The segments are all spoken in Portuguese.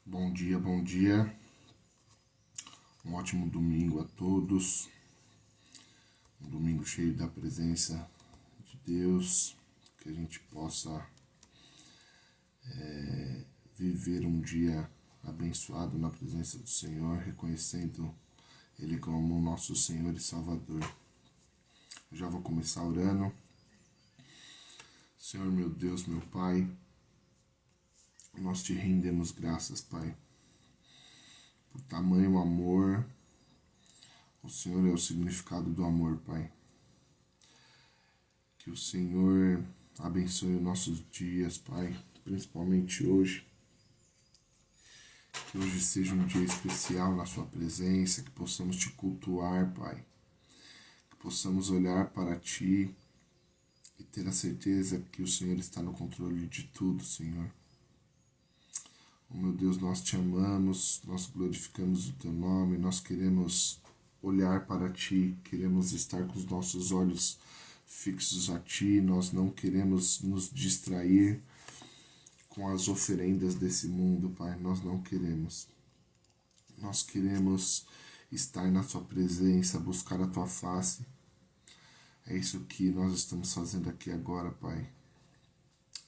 Bom dia, bom dia. Um ótimo domingo a todos. Um domingo cheio da presença de Deus. Que a gente possa viver um dia abençoado na presença do Senhor, reconhecendo Ele como nosso Senhor e Salvador. Eu já vou começar orando. Senhor, meu Deus, meu Pai, nós te rendemos graças, Pai, por tamanho amor. O Senhor é o significado do amor, Pai. Que o Senhor abençoe os nossos dias, Pai, principalmente hoje. Que hoje seja um dia especial na Sua presença, que possamos Te cultuar, Pai. Que possamos olhar para Ti e ter a certeza que o Senhor está no controle de tudo, Senhor. Oh, meu Deus, nós Te amamos, nós glorificamos o Teu nome, nós queremos olhar para Ti, queremos estar com os nossos olhos fixos a Ti, nós não queremos nos distrair com as oferendas desse mundo, Pai, nós não queremos. Nós queremos estar na Tua presença, buscar a Tua face. É isso que nós estamos fazendo aqui agora, Pai.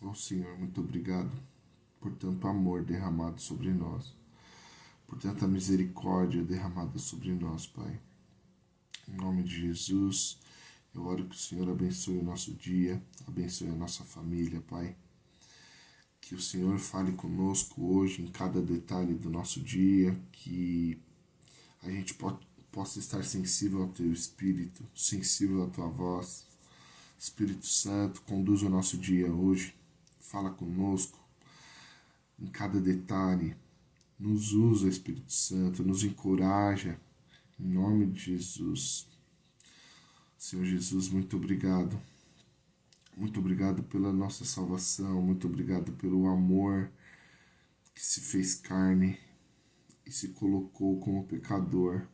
Oh, Senhor, muito obrigado por tanto amor derramado sobre nós, por tanta misericórdia derramada sobre nós, Pai. Em nome de Jesus, eu oro que o Senhor abençoe o nosso dia, abençoe a nossa família, Pai. Que o Senhor fale conosco hoje em cada detalhe do nosso dia, que a gente possa estar sensível ao Teu Espírito, sensível à Tua voz. Espírito Santo, conduz o nosso dia hoje, fala conosco em cada detalhe, nos usa, Espírito Santo, nos encoraja, em nome de Jesus. Senhor Jesus, muito obrigado. Muito obrigado pela nossa salvação, muito obrigado pelo amor que se fez carne e se colocou como pecador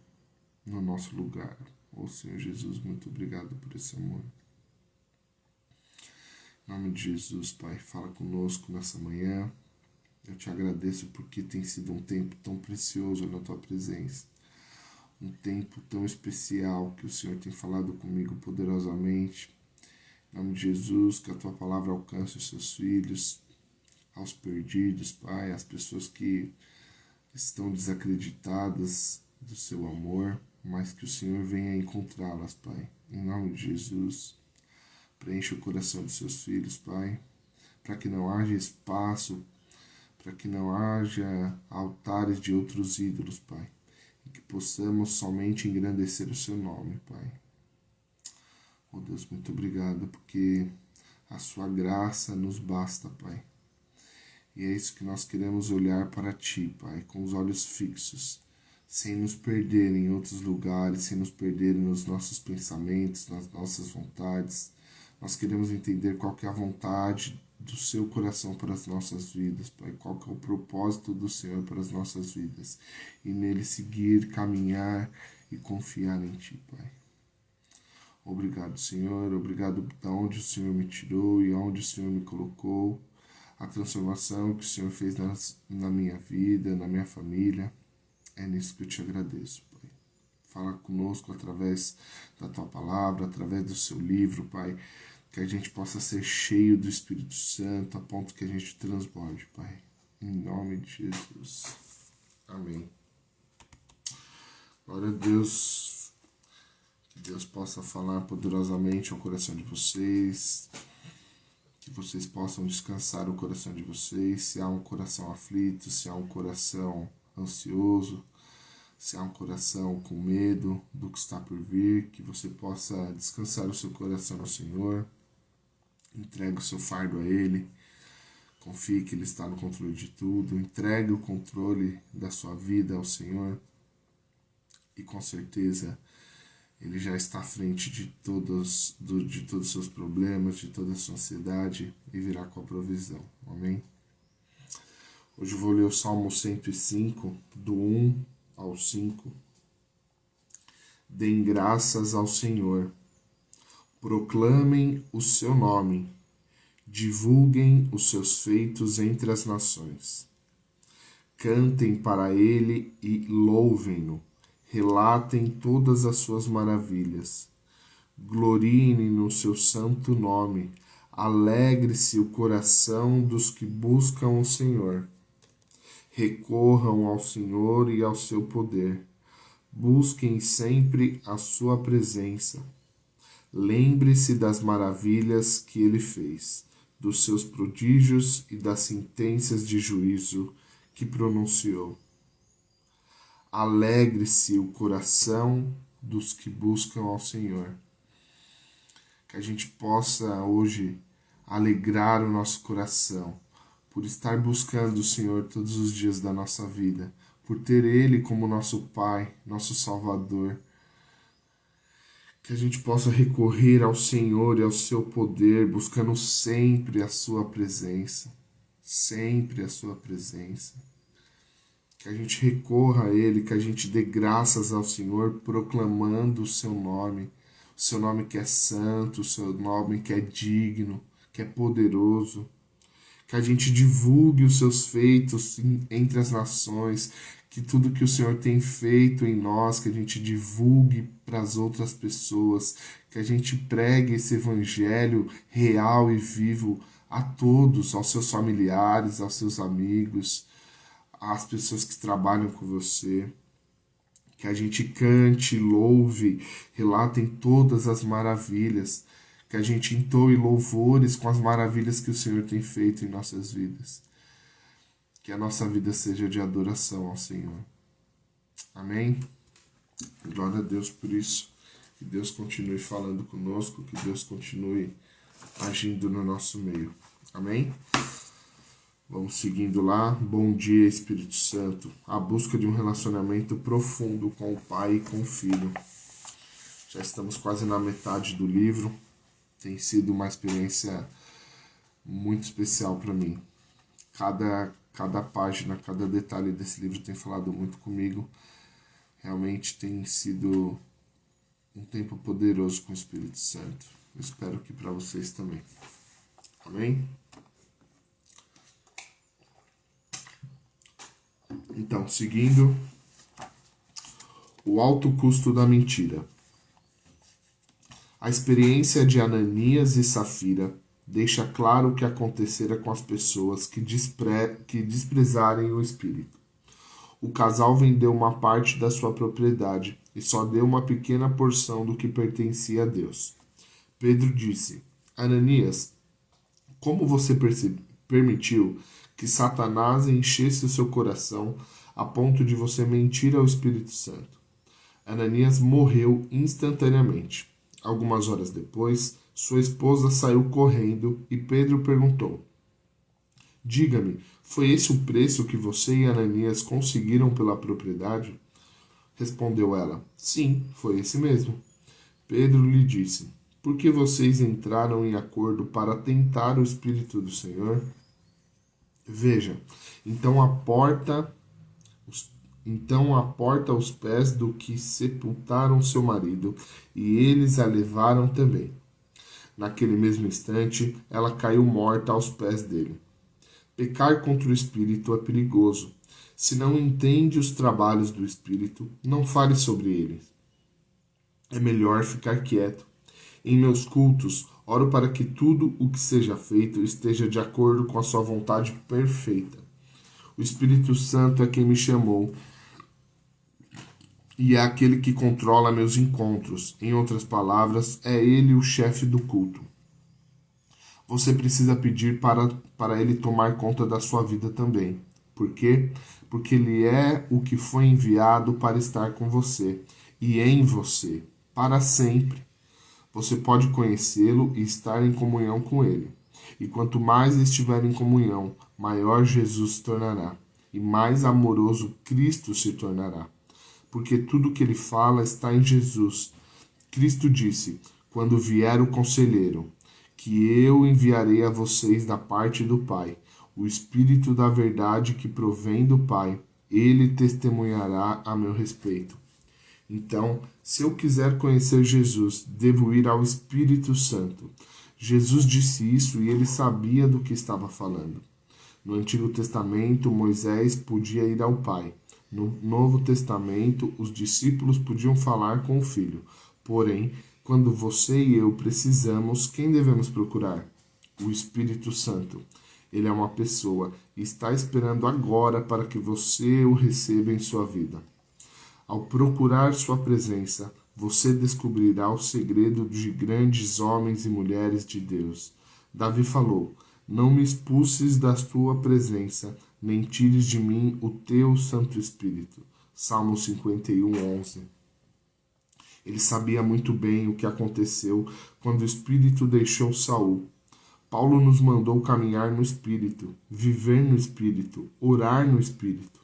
no nosso lugar. Oh, Senhor Jesus, muito obrigado por esse amor. Em nome de Jesus, Pai, fala conosco nessa manhã. Eu te agradeço porque tem sido um tempo tão precioso na Tua presença. Um tempo tão especial que o Senhor tem falado comigo poderosamente. Em nome de Jesus, que a Tua palavra alcance os Seus filhos, aos perdidos, Pai, às pessoas que estão desacreditadas do Seu amor, mas que o Senhor venha encontrá-las, Pai. Em nome de Jesus, preencha o coração dos Seus filhos, Pai, para que não haja espaço, para que não haja altares de outros ídolos, Pai, e que possamos somente engrandecer o Seu nome, Pai. Oh Deus, muito obrigado, porque a Sua graça nos basta, Pai. E é isso que nós queremos olhar para Ti, Pai, com os olhos fixos, sem nos perder em outros lugares, sem nos perder nos nossos pensamentos, nas nossas vontades. Nós queremos entender qual que é a vontade do Seu coração para as nossas vidas, Pai, qual que é o propósito do Senhor para as nossas vidas, e nele seguir, caminhar e confiar em Ti, Pai. Obrigado, Senhor, obrigado de onde o Senhor me tirou e onde o Senhor me colocou, a transformação que o Senhor fez na minha vida, na minha família. É nisso que eu te agradeço, Pai. Fala conosco através da Tua palavra, através do Seu livro, Pai, que a gente possa ser cheio do Espírito Santo, a ponto que a gente transborde, Pai. Em nome de Jesus. Amém. Glória a Deus. Que Deus possa falar poderosamente ao coração de vocês. Que vocês possam descansar o coração de vocês. Se há um coração aflito, se há um coração ansioso, se há um coração com medo do que está por vir, que você possa descansar o seu coração no Senhor. Entregue o seu fardo a Ele. Confie que Ele está no controle de tudo. Entregue o controle da sua vida ao Senhor. E com certeza Ele já está à frente de todos os seus problemas, de toda a sua ansiedade, e virá com a provisão. Amém? Hoje eu vou ler o Salmo 105, do 1 ao 5. Deem graças ao Senhor. Proclamem o seu nome. Divulguem os seus feitos entre as nações. Cantem para ele e louvem-no. Relatem todas as suas maravilhas. Gloriem no seu santo nome. Alegre-se o coração dos que buscam o Senhor. Recorram ao Senhor e ao seu poder. Busquem sempre a sua presença. Lembre-se das maravilhas que ele fez, dos seus prodígios e das sentenças de juízo que pronunciou. Alegre-se o coração dos que buscam ao Senhor. Que a gente possa hoje alegrar o nosso coração por estar buscando o Senhor todos os dias da nossa vida, por ter Ele como nosso Pai, nosso Salvador. Que a gente possa recorrer ao Senhor e ao seu poder, buscando sempre a sua presença. Sempre a sua presença. Que a gente recorra a Ele, que a gente dê graças ao Senhor, proclamando o seu nome que é santo, o seu nome que é digno, que é poderoso. Que a gente divulgue os seus feitos entre as nações, que tudo que o Senhor tem feito em nós, que a gente divulgue para as outras pessoas, que a gente pregue esse evangelho real e vivo a todos, aos seus familiares, aos seus amigos, às pessoas que trabalham com você. Que a gente cante, louve, relatem todas as maravilhas, que a gente entoe louvores com as maravilhas que o Senhor tem feito em nossas vidas. Que a nossa vida seja de adoração ao Senhor. Amém? Glória a Deus por isso. Que Deus continue falando conosco, que Deus continue agindo no nosso meio. Amém? Vamos seguindo lá. Bom dia, Espírito Santo. A busca de um relacionamento profundo com o Pai e com o Filho. Já estamos quase na metade do livro. Tem sido uma experiência muito especial para mim. Cada página, cada detalhe desse livro tem falado muito comigo. Realmente tem sido um tempo poderoso com o Espírito Santo. Eu espero que para vocês também. Amém? Então, seguindo, o alto custo da mentira. A experiência de Ananias e Safira deixa claro o que acontecera com as pessoas que desprezarem o Espírito. O casal vendeu uma parte da sua propriedade e só deu uma pequena porção do que pertencia a Deus. Pedro disse: Ananias, como você permitiu que Satanás enchesse o seu coração a ponto de você mentir ao Espírito Santo? Ananias morreu instantaneamente. Algumas horas depois, sua esposa saiu correndo e Pedro perguntou: Diga-me, foi esse o preço que você e Ananias conseguiram pela propriedade? Respondeu ela: Sim, foi esse mesmo. Pedro lhe disse: Por que vocês entraram em acordo para tentar o Espírito do Senhor? Veja, então a porta aos pés do que sepultaram seu marido, e eles a levaram também. Naquele mesmo instante, ela caiu morta aos pés dele. Pecar contra o Espírito é perigoso. Se não entende os trabalhos do Espírito, não fale sobre eles. É melhor ficar quieto. Em meus cultos, oro para que tudo o que seja feito esteja de acordo com a sua vontade perfeita. O Espírito Santo é quem me chamou e é aquele que controla meus encontros. Em outras palavras, é ele o chefe do culto. Você precisa pedir para ele tomar conta da sua vida também. Por quê? Porque ele é o que foi enviado para estar com você e em você, para sempre. Você pode conhecê-lo e estar em comunhão com ele. E quanto mais estiver em comunhão, maior Jesus se tornará, e mais amoroso Cristo se tornará. Porque tudo que ele fala está em Jesus. Cristo disse: Quando vier o Conselheiro, que eu enviarei a vocês da parte do Pai, o Espírito da verdade que provém do Pai, ele testemunhará a meu respeito. Então, se eu quiser conhecer Jesus, devo ir ao Espírito Santo. Jesus disse isso e ele sabia do que estava falando. No Antigo Testamento, Moisés podia ir ao Pai. No Novo Testamento, os discípulos podiam falar com o Filho. Porém, quando você e eu precisamos, quem devemos procurar? O Espírito Santo. Ele é uma pessoa e está esperando agora para que você o receba em sua vida. Ao procurar sua presença, você descobrirá o segredo de grandes homens e mulheres de Deus. Davi falou: não me expulses da tua presença, nem tires de mim o teu Santo Espírito. Salmo 51, 11. Ele sabia muito bem o que aconteceu quando o Espírito deixou Saul. Paulo nos mandou caminhar no Espírito, viver no Espírito, orar no Espírito.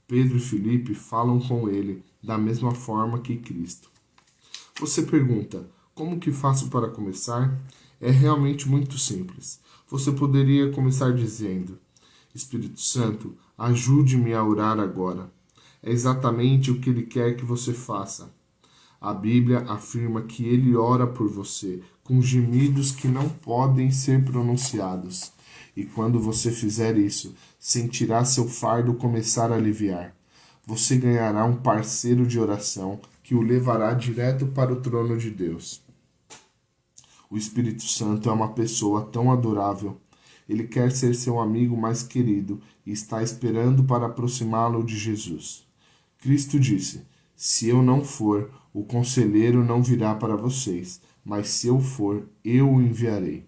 Pedro e Filipe falam com ele da mesma forma que Cristo. Você pergunta, como que faço para começar? É realmente muito simples. Você poderia começar dizendo: Espírito Santo, ajude-me a orar agora. É exatamente o que ele quer que você faça. A Bíblia afirma que ele ora por você com gemidos que não podem ser pronunciados. E quando você fizer isso, sentirá seu fardo começar a aliviar. Você ganhará um parceiro de oração que o levará direto para o trono de Deus. O Espírito Santo é uma pessoa tão adorável. Ele quer ser seu amigo mais querido e está esperando para aproximá-lo de Jesus. Cristo disse: se eu não for, o conselheiro não virá para vocês, mas se eu for, eu o enviarei.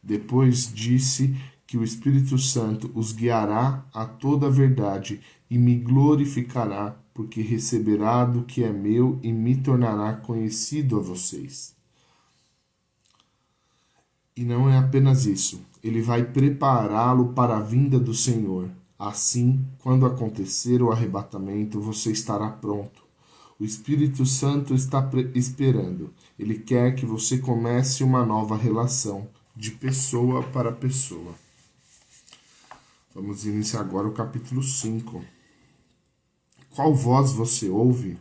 Depois disse que o Espírito Santo os guiará a toda a verdade e me glorificará, porque receberá do que é meu e me tornará conhecido a vocês. E não é apenas isso, ele vai prepará-lo para a vinda do Senhor. Assim, quando acontecer o arrebatamento, você estará pronto. O Espírito Santo está esperando. Ele quer que você comece uma nova relação, de pessoa para pessoa. Vamos iniciar agora o capítulo 5. Qual voz você ouve?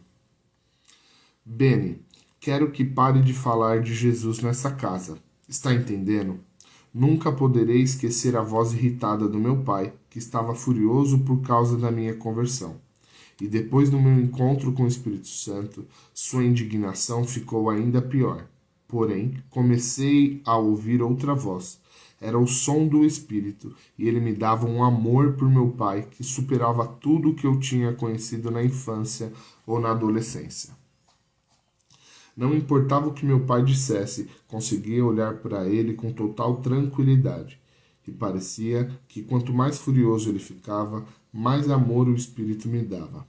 Benny, quero que pare de falar de Jesus nessa casa. Está entendendo? Nunca poderei esquecer a voz irritada do meu pai, que estava furioso por causa da minha conversão. E depois do meu encontro com o Espírito Santo, sua indignação ficou ainda pior. Porém, comecei a ouvir outra voz. Era o som do Espírito, e ele me dava um amor por meu pai que superava tudo o que eu tinha conhecido na infância ou na adolescência. Não importava o que meu pai dissesse, conseguia olhar para ele com total tranquilidade. E parecia que quanto mais furioso ele ficava, mais amor o Espírito me dava.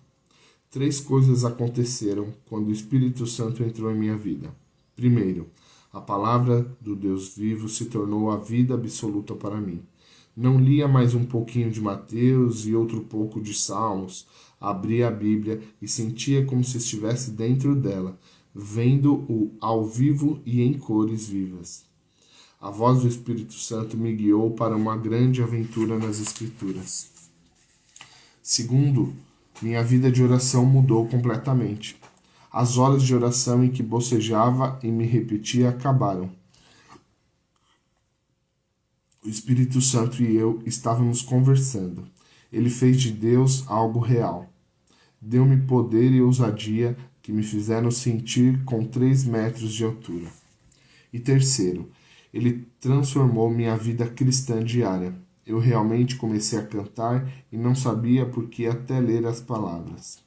3 coisas aconteceram quando o Espírito Santo entrou em minha vida. Primeiro, a palavra do Deus vivo se tornou a vida absoluta para mim. Não lia mais um pouquinho de Mateus e outro pouco de Salmos. Abria a Bíblia e sentia como se estivesse dentro dela, vendo-o ao vivo e em cores vivas. A voz do Espírito Santo me guiou para uma grande aventura nas Escrituras. Segundo, minha vida de oração mudou completamente. As horas de oração em que bocejava e me repetia acabaram. O Espírito Santo e eu estávamos conversando. Ele fez de Deus algo real. Deu-me poder e ousadia que me fizeram sentir com 3 metros de altura. E terceiro, ele transformou minha vida cristã diária. Eu realmente comecei a cantar e não sabia por que até ler as palavras.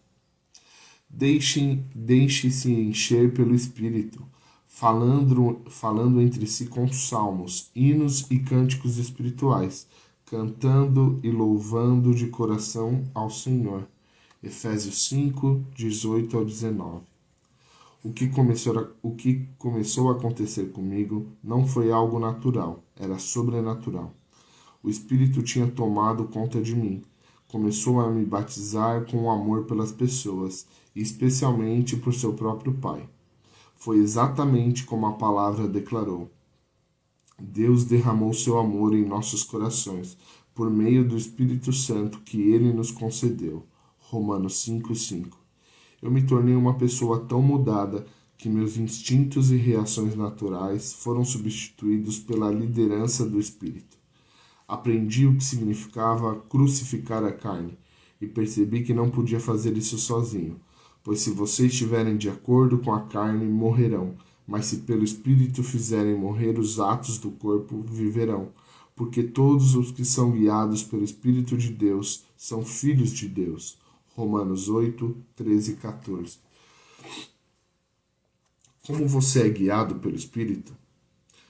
Deixe-se encher pelo Espírito, falando entre si com salmos, hinos e cânticos espirituais, cantando e louvando de coração ao Senhor. Efésios 5, 18 ao 19. O que começou a acontecer comigo não foi algo natural, era sobrenatural. O Espírito tinha tomado conta de mim. Começou a me batizar com amor pelas pessoas, e especialmente por seu próprio Pai. Foi exatamente como a palavra declarou. Deus derramou seu amor em nossos corações, por meio do Espírito Santo que ele nos concedeu. Romanos 5:5. Eu me tornei uma pessoa tão mudada que meus instintos e reações naturais foram substituídos pela liderança do Espírito. Aprendi o que significava crucificar a carne e percebi que não podia fazer isso sozinho. Pois se vocês estiverem de acordo com a carne, morrerão. Mas se pelo Espírito fizerem morrer os atos do corpo, viverão. Porque todos os que são guiados pelo Espírito de Deus são filhos de Deus. Romanos 8, 13 e 14. Como você é guiado pelo Espírito?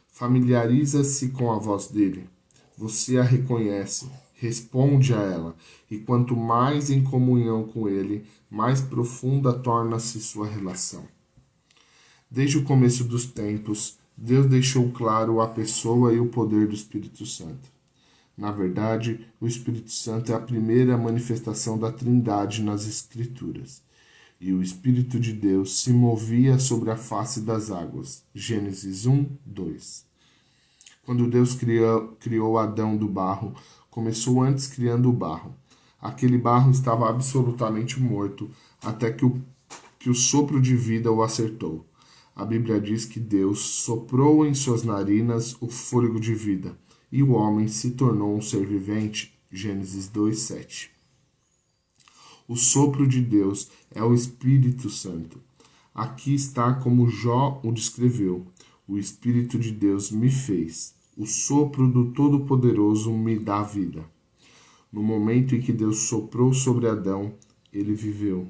Familiariza-se com a voz dele. Você a reconhece, responde a ela, e quanto mais em comunhão com ele, mais profunda torna-se sua relação. Desde o começo dos tempos, Deus deixou claro a pessoa e o poder do Espírito Santo. Na verdade, o Espírito Santo é a primeira manifestação da Trindade nas Escrituras. E o Espírito de Deus se movia sobre a face das águas. Gênesis 1, 2. Quando Deus criou Adão do barro, começou antes criando o barro. Aquele barro estava absolutamente morto, até que o sopro de vida o acertou. A Bíblia diz que Deus soprou em suas narinas o fôlego de vida, e o homem se tornou um ser vivente. Gênesis 2, 7. O sopro de Deus é o Espírito Santo. Aqui está como Jó o descreveu. O Espírito de Deus me fez. O sopro do Todo-Poderoso me dá vida. No momento em que Deus soprou sobre Adão, ele viveu.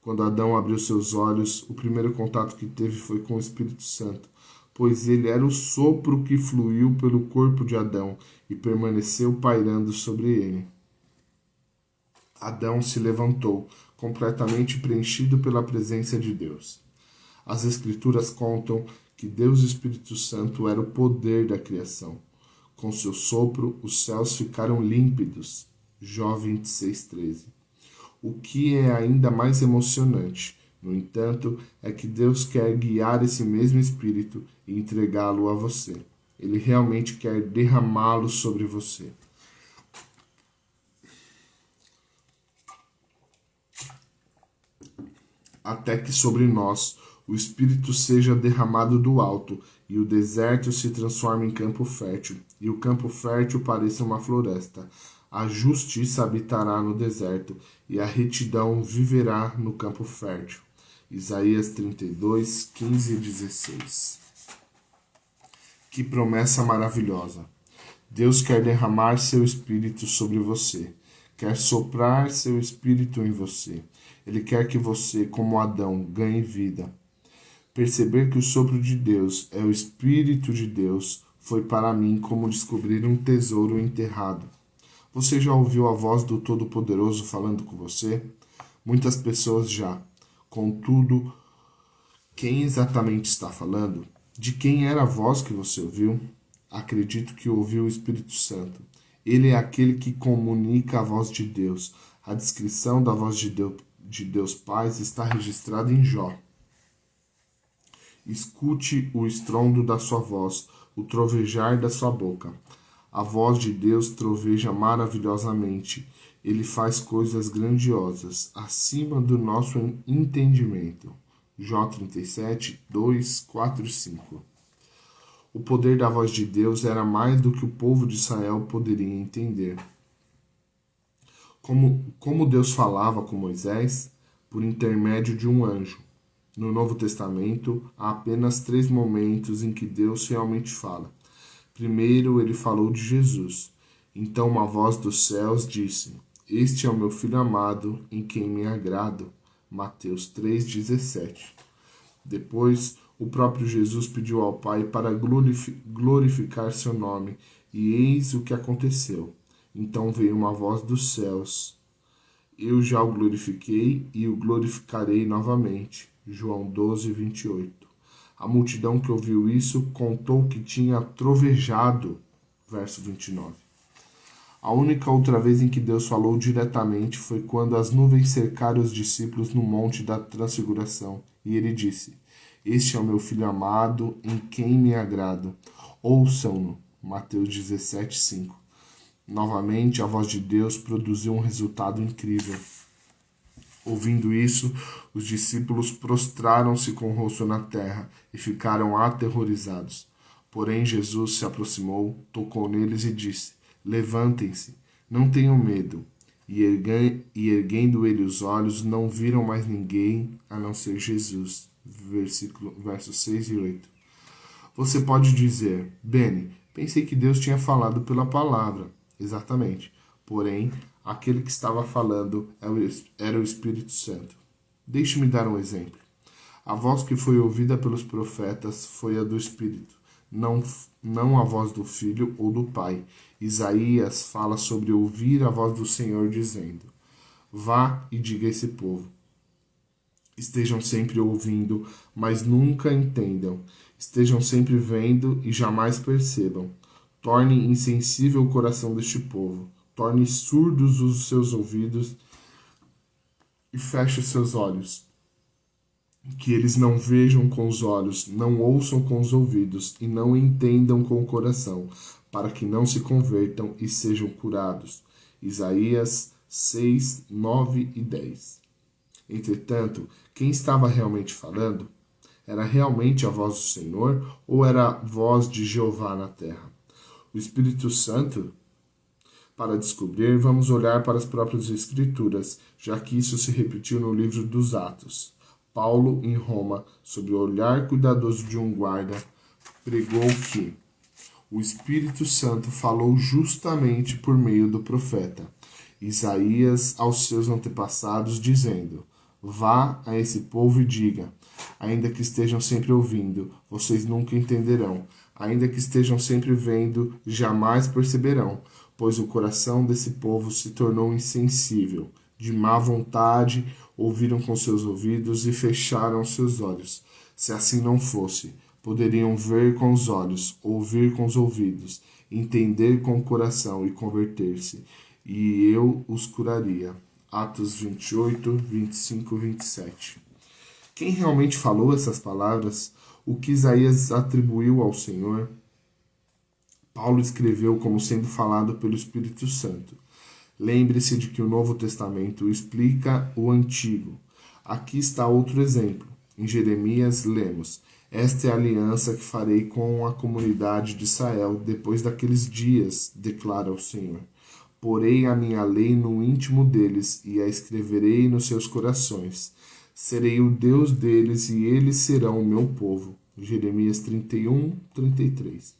Quando Adão abriu seus olhos, o primeiro contato que teve foi com o Espírito Santo, pois ele era o sopro que fluiu pelo corpo de Adão e permaneceu pairando sobre ele. Adão se levantou, completamente preenchido pela presença de Deus. As Escrituras contam que Deus e o Espírito Santo era o poder da criação. Com seu sopro, os céus ficaram límpidos. Jó 26:13. O que é ainda mais emocionante, no entanto, é que Deus quer guiar esse mesmo Espírito e entregá-lo a você. Ele realmente quer derramá-lo sobre você. Até que sobre nós o Espírito seja derramado do alto, e o deserto se transforme em campo fértil, e o campo fértil pareça uma floresta. A justiça habitará no deserto, e a retidão viverá no campo fértil. Isaías 32, 15 e 16. Que promessa maravilhosa! Deus quer derramar seu Espírito sobre você. Quer soprar seu Espírito em você. Ele quer que você, como Adão, ganhe vida. Perceber que o sopro de Deus é o Espírito de Deus foi para mim como descobrir um tesouro enterrado. Você já ouviu a voz do Todo-Poderoso falando com você? Muitas pessoas já. Contudo, quem exatamente está falando? De quem era a voz que você ouviu? Acredito que ouviu o Espírito Santo. Ele é aquele que comunica a voz de Deus. A descrição da voz de Deus Pai está registrada em Jó. Escute o estrondo da sua voz, o trovejar da sua boca. A voz de Deus troveja maravilhosamente. Ele faz coisas grandiosas, acima do nosso entendimento. Jó 37, 2, 4 e 5. O poder da voz de Deus era mais do que o povo de Israel poderia entender. Como Deus falava com Moisés? Por intermédio de um anjo. No Novo Testamento, há apenas 3 momentos em que Deus realmente fala. Primeiro, ele falou de Jesus. Então uma voz dos céus disse: Este é o meu Filho amado, em quem me agrado. Mateus 3,17. Depois, o próprio Jesus pediu ao Pai para glorificar seu nome, e eis o que aconteceu. Então veio uma voz dos céus: Eu já o glorifiquei e o glorificarei novamente. João 12, 28. A multidão que ouviu isso contou que tinha trovejado. Verso 29. A única outra vez em que Deus falou diretamente foi quando as nuvens cercaram os discípulos no Monte da Transfiguração. E ele disse: Este é o meu Filho amado, em quem me agrado. Ouçam-no. Mateus 17, 5. Novamente, a voz de Deus produziu um resultado incrível. Ouvindo isso, os discípulos prostraram-se com o rosto na terra e ficaram aterrorizados. Porém, Jesus se aproximou, tocou neles e disse: Levantem-se, não tenham medo. E erguendo ele os olhos, não viram mais ninguém a não ser Jesus. Versos 6 e 8. Você pode dizer, Beni, pensei que Deus tinha falado pela palavra. Exatamente. Porém, aquele que estava falando era o Espírito Santo. Deixe-me dar um exemplo. A voz que foi ouvida pelos profetas foi a do Espírito, não a voz do Filho ou do Pai. Isaías fala sobre ouvir a voz do Senhor dizendo, vá e diga a esse povo. Estejam sempre ouvindo, mas nunca entendam. Estejam sempre vendo e jamais percebam. Torne insensível o coração deste povo. Torne surdos os seus ouvidos e feche os seus olhos. Que eles não vejam com os olhos, não ouçam com os ouvidos e não entendam com o coração, para que não se convertam e sejam curados. Isaías 6, 9 e 10. Entretanto, quem estava realmente falando? Era realmente a voz do Senhor ou era a voz de Jeová na terra? O Espírito Santo? Para descobrir, vamos olhar para as próprias Escrituras, já que isso se repetiu no livro dos Atos. Paulo, em Roma, sob o olhar cuidadoso de um guarda, pregou que o Espírito Santo falou justamente por meio do profeta Isaías aos seus antepassados, dizendo, vá a esse povo e diga, ainda que estejam sempre ouvindo, vocês nunca entenderão, ainda que estejam sempre vendo, jamais perceberão, pois o coração desse povo se tornou insensível, de má vontade, ouviram com seus ouvidos e fecharam seus olhos. Se assim não fosse, poderiam ver com os olhos, ouvir com os ouvidos, entender com o coração e converter-se, e eu os curaria. Atos 28, 25 e 27. Quem realmente falou essas palavras? O que Isaías atribuiu ao Senhor? Paulo escreveu como sendo falado pelo Espírito Santo. Lembre-se de que o Novo Testamento explica o Antigo. Aqui está outro exemplo. Em Jeremias lemos, esta é a aliança que farei com a comunidade de Israel depois daqueles dias, declara o Senhor. Porei a minha lei no íntimo deles e a escreverei nos seus corações. Serei o Deus deles e eles serão o meu povo. Jeremias 31, 33.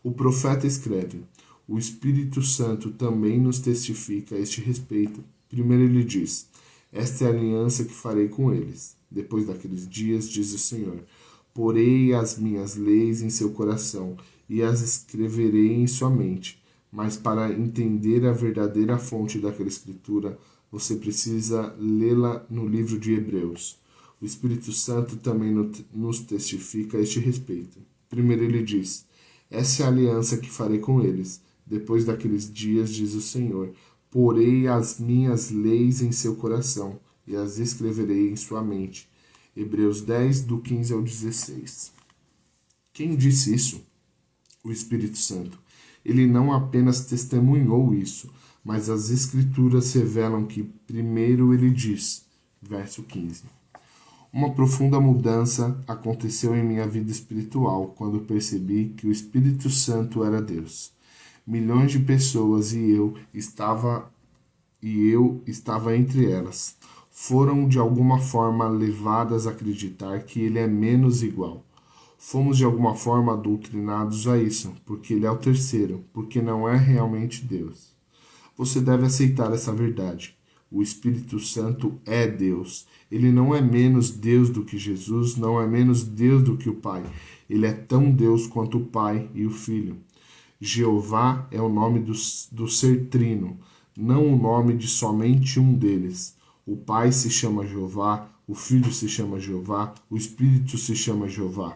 O profeta escreve, o Espírito Santo também nos testifica a este respeito. Primeiro ele diz, esta é a aliança que farei com eles. Depois daqueles dias, diz o Senhor, porei as minhas leis em seu coração e as escreverei em sua mente. Mas para entender a verdadeira fonte daquela escritura, você precisa lê-la no livro de Hebreus. O Espírito Santo também nos testifica a este respeito. Primeiro ele diz, essa é a aliança que farei com eles. Depois daqueles dias, diz o Senhor, porei as minhas leis em seu coração e as escreverei em sua mente. Hebreus 10, do 15 ao 16. Quem disse isso? O Espírito Santo. Ele não apenas testemunhou isso, mas as Escrituras revelam que primeiro ele diz, verso 15. Uma profunda mudança aconteceu em minha vida espiritual quando percebi que o Espírito Santo era Deus. Milhões de pessoas e eu estava entre elas. Foram de alguma forma levadas a acreditar que ele é menos igual. Fomos de alguma forma doutrinados a isso, porque ele é o terceiro, porque não é realmente Deus. Você deve aceitar essa verdade. O Espírito Santo é Deus. Ele não é menos Deus do que Jesus, não é menos Deus do que o Pai. Ele é tão Deus quanto o Pai e o Filho. Jeová é o nome do ser trino, não o nome de somente um deles. O Pai se chama Jeová, o Filho se chama Jeová, o Espírito se chama Jeová.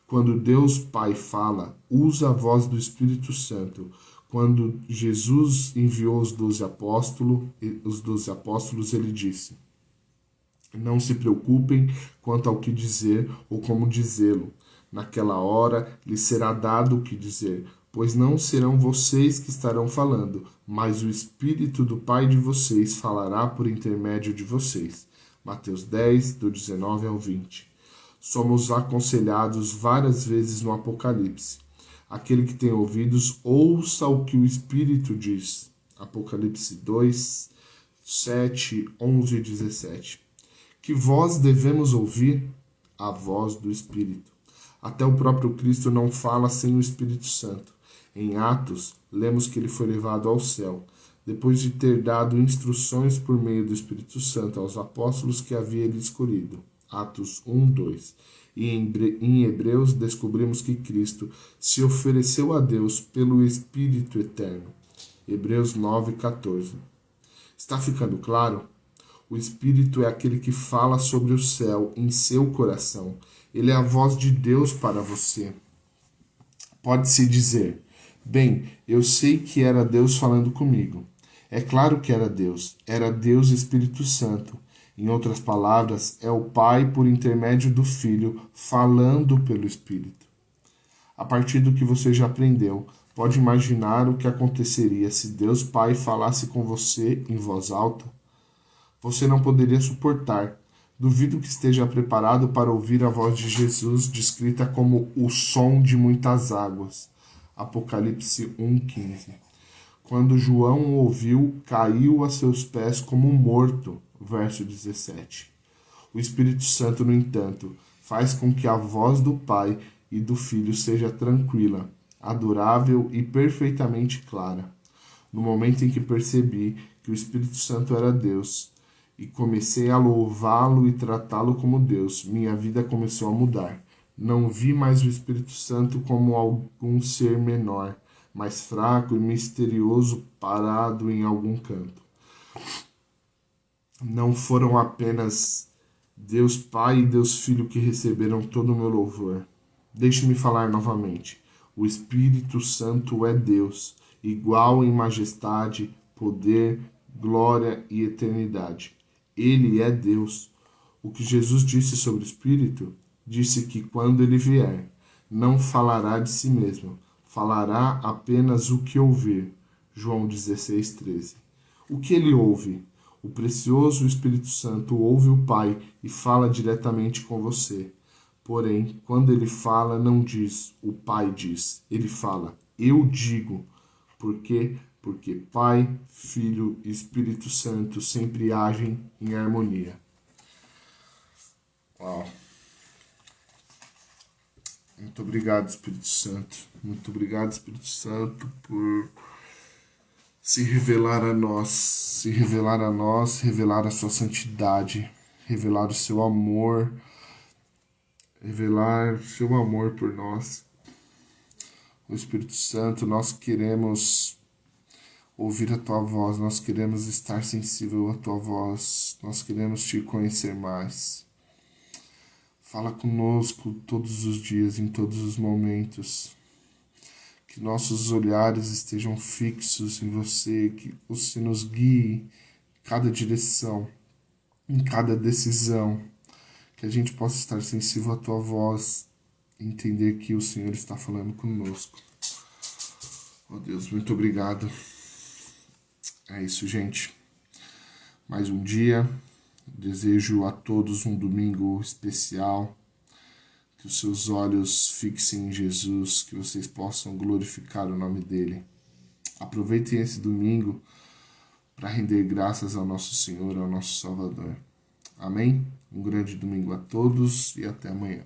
Quando Deus Pai fala, usa a voz do Espírito Santo. Quando Jesus enviou os 12 apóstolos, ele disse, não se preocupem quanto ao que dizer ou como dizê-lo. Naquela hora lhes será dado o que dizer, pois não serão vocês que estarão falando, mas o Espírito do Pai de vocês falará por intermédio de vocês. Mateus 10, do 19 ao 20. Somos aconselhados várias vezes no Apocalipse. Aquele que tem ouvidos, ouça o que o Espírito diz. Apocalipse 2, 7, 11 e 17. Que voz devemos ouvir? A voz do Espírito. Até o próprio Cristo não fala sem o Espírito Santo. Em Atos, lemos que ele foi levado ao céu, depois de ter dado instruções por meio do Espírito Santo aos apóstolos que havia ele escolhido. Atos 1, 2. E em Hebreus descobrimos que Cristo se ofereceu a Deus pelo Espírito Eterno. Hebreus 9, 14. Está ficando claro? O Espírito é aquele que fala sobre o céu em seu coração. Ele é a voz de Deus para você. Pode-se dizer, bem, eu sei que era Deus falando comigo. É claro que era Deus Espírito Santo. Em outras palavras, é o Pai por intermédio do Filho falando pelo Espírito. A partir do que você já aprendeu, pode imaginar o que aconteceria se Deus Pai falasse com você em voz alta? Você não poderia suportar. Duvido que esteja preparado para ouvir a voz de Jesus descrita como o som de muitas águas. Apocalipse 1,15. Quando João o ouviu, caiu a seus pés como morto. Verso 17. O Espírito Santo, no entanto, faz com que a voz do Pai e do Filho seja tranquila, adorável e perfeitamente clara. No momento em que percebi que o Espírito Santo era Deus e comecei a louvá-lo e tratá-lo como Deus, minha vida começou a mudar. Não vi mais o Espírito Santo como algum ser menor, mais fraco e misterioso parado em algum canto. Não foram apenas Deus Pai e Deus Filho que receberam todo o meu louvor. Deixe-me falar novamente. O Espírito Santo é Deus, igual em majestade, poder, glória e eternidade. Ele é Deus. O que Jesus disse sobre o Espírito? Disse que quando ele vier, não falará de si mesmo, falará apenas o que ouvir. João 16, 13. O que ele ouve? O precioso Espírito Santo ouve o Pai e fala diretamente com você. Porém, quando ele fala, não diz, o Pai diz. Ele fala, eu digo. Por quê? Porque Pai, Filho e Espírito Santo sempre agem em harmonia. Uau! Muito obrigado, Espírito Santo. Muito obrigado, Espírito Santo, por se revelar a nós, revelar a sua santidade, revelar o seu amor, revelar o seu amor por nós. O Espírito Santo, nós queremos ouvir a tua voz, nós queremos estar sensível à tua voz, nós queremos te conhecer mais. Fala conosco todos os dias, em todos os momentos. Que nossos olhares estejam fixos em você, que você nos guie em cada direção, em cada decisão. Que a gente possa estar sensível à tua voz, entender que o Senhor está falando conosco. Oh Deus, muito obrigado. É isso, gente. Mais um dia. Desejo a todos um domingo especial. Que os seus olhos fixem em Jesus, que vocês possam glorificar o nome dele. Aproveitem esse domingo para render graças ao nosso Senhor, ao nosso Salvador. Amém? Um grande domingo a todos e até amanhã.